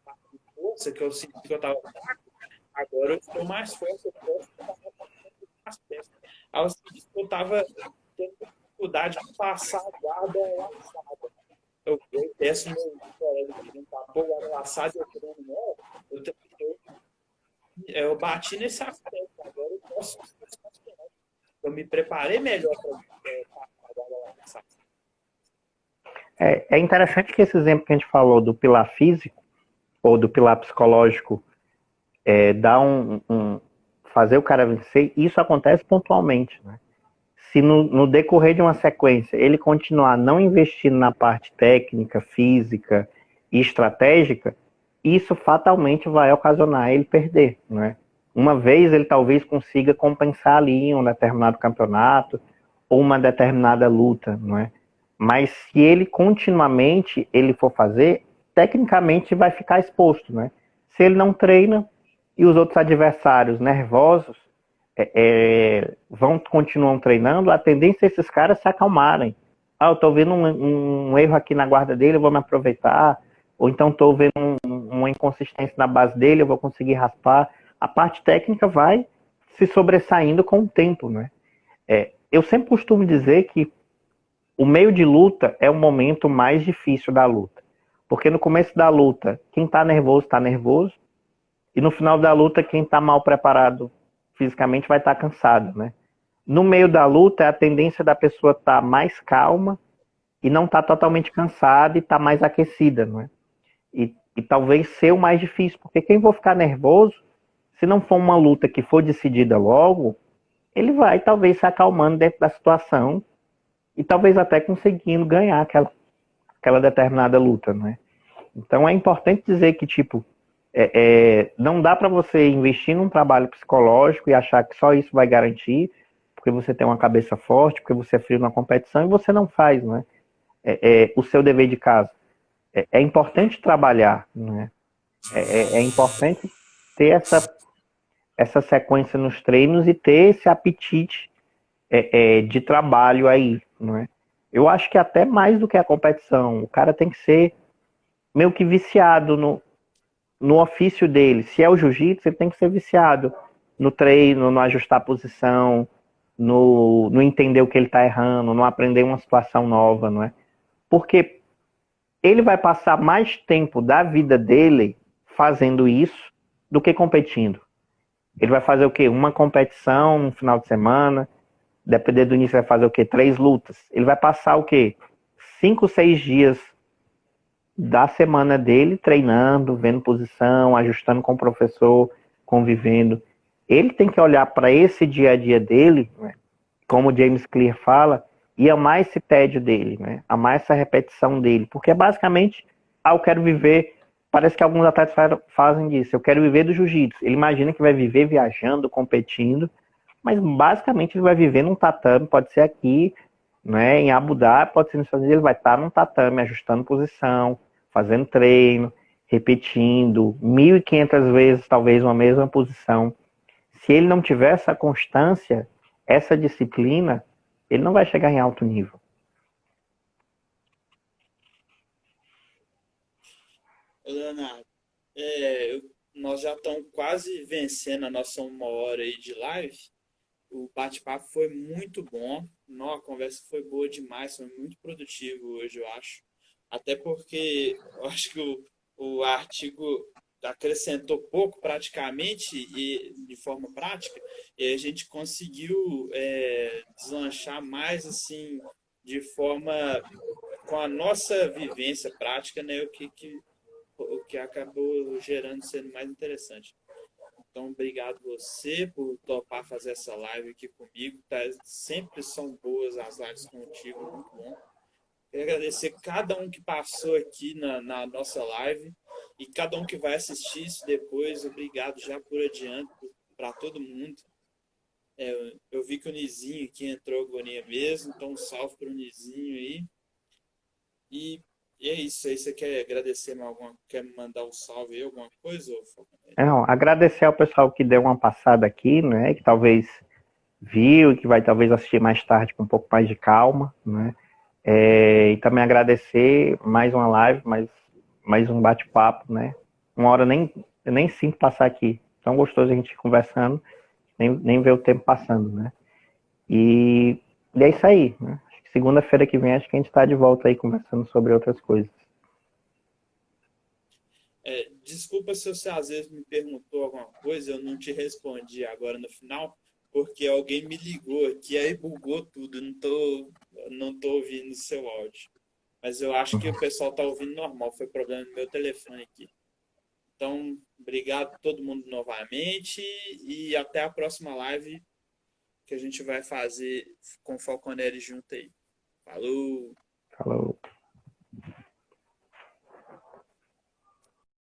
parte de força, que eu senti que eu estava fraco. Agora eu estou mais forte, eu posso estar mais perto. Aí eu senti que eu estava tendo dificuldade de passar a guarda lançada. eu peço meu colega que não tá pô, agora laçado eu treino nela, eu bati nesse aspecto, agora eu posso, eu me preparei melhor para laçar. É interessante que esse exemplo que a gente falou do pilar físico ou do pilar psicológico dá fazer o cara vencer, isso acontece pontualmente, né? Se no decorrer de uma sequência ele continuar não investindo na parte técnica, física e estratégica, isso fatalmente vai ocasionar ele perder, né? Uma vez ele talvez consiga compensar ali em um determinado campeonato ou uma determinada luta, não é? Mas se ele continuamente ele for fazer, tecnicamente vai ficar exposto, né? Se ele não treina e os outros adversários nervosos continuam treinando, a tendência é esses caras se acalmarem. Eu estou vendo um erro aqui na guarda dele, eu vou me aproveitar. Ou então estou vendo uma inconsistência na base dele, eu vou conseguir raspar. A parte técnica vai se sobressaindo com o tempo, né? Eu sempre costumo dizer que o meio de luta é o momento mais difícil da luta. Porque no começo da luta, quem está nervoso. E no final da luta, quem está mal preparado fisicamente vai estar cansado, né? No meio da luta, a tendência da pessoa estar mais calma e não estar totalmente cansada e estar mais aquecida, não é? E talvez ser o mais difícil, porque quem for ficar nervoso, se não for uma luta que for decidida logo, ele vai talvez se acalmando dentro da situação e talvez até conseguindo ganhar aquela determinada luta, não é? Então é importante dizer que, tipo, não dá para você investir num trabalho psicológico e achar que só isso vai garantir, porque você tem uma cabeça forte, porque você é frio na competição e você não faz, né? O seu dever de casa. É importante trabalhar, né? É importante ter essa sequência nos treinos e ter esse apetite de trabalho aí, não é? Eu acho que até mais do que a competição, o cara tem que ser meio que viciado no ofício dele. Se é o jiu-jitsu, ele tem que ser viciado no treino, no ajustar a posição, no entender o que ele está errando, no aprender uma situação nova, não é? Porque ele vai passar mais tempo da vida dele fazendo isso do que competindo. Ele vai fazer o quê? Uma competição no final de semana, dependendo do início, vai fazer o quê? 3 lutas. Ele vai passar o quê? 5, 6 dias da semana dele treinando, vendo posição, ajustando com o professor, convivendo. Ele tem que olhar para esse dia a dia dele, né? Como o James Clear fala, e amar esse tédio dele, né? Amar essa repetição dele, porque é basicamente, eu quero viver, parece que alguns atletas fazem disso, eu quero viver do jiu-jitsu. Ele imagina que vai viver viajando, competindo, mas basicamente ele vai viver num tatame, pode ser aqui, né, em Abu Dhabi, pode ser nos Estados Unidos, ele vai estar num tatame, ajustando posição, fazendo treino, repetindo 1.500 vezes talvez uma mesma posição. Se ele não tiver essa constância, essa disciplina, ele não vai chegar em alto nível. Leonardo, nós já estamos quase vencendo a nossa 1 hora aí de live. O bate-papo foi muito bom. Não, a conversa foi boa demais, foi muito produtivo hoje, eu acho. Até porque eu acho que o artigo acrescentou pouco praticamente e de forma prática, e a gente conseguiu deslanchar mais assim de forma com a nossa vivência prática, né, o que acabou gerando sendo mais interessante. Então, obrigado você por topar fazer essa live aqui comigo. Tá? Sempre são boas as lives contigo, muito bom. Quero agradecer cada um que passou aqui na nossa live e cada um que vai assistir isso depois. Obrigado já por adiante para todo mundo. Eu vi que o Nizinho aqui entrou agonia mesmo, então um salve para o Nizinho aí. E é isso aí. Você quer agradecer quer me mandar um salve aí, alguma coisa? Não, agradecer ao pessoal que deu uma passada aqui, né, que talvez viu, que vai talvez assistir mais tarde com um pouco mais de calma, né? E também agradecer mais uma live, mais um bate-papo, né? 1 hora eu nem sinto passar aqui. Tão gostoso a gente conversando, nem ver o tempo passando, né? E é isso aí, né? segunda-feira que vem acho que a gente está de volta aí conversando sobre outras coisas. Desculpa se você às vezes me perguntou alguma coisa, eu não te respondi agora no final, porque alguém me ligou aqui, aí bugou tudo, não tô ouvindo o seu áudio. Mas eu acho que o pessoal tá ouvindo normal, foi problema do meu telefone aqui. Então, obrigado a todo mundo novamente e até a próxima live que a gente vai fazer com o Falconeri junto aí. Falou! Falou.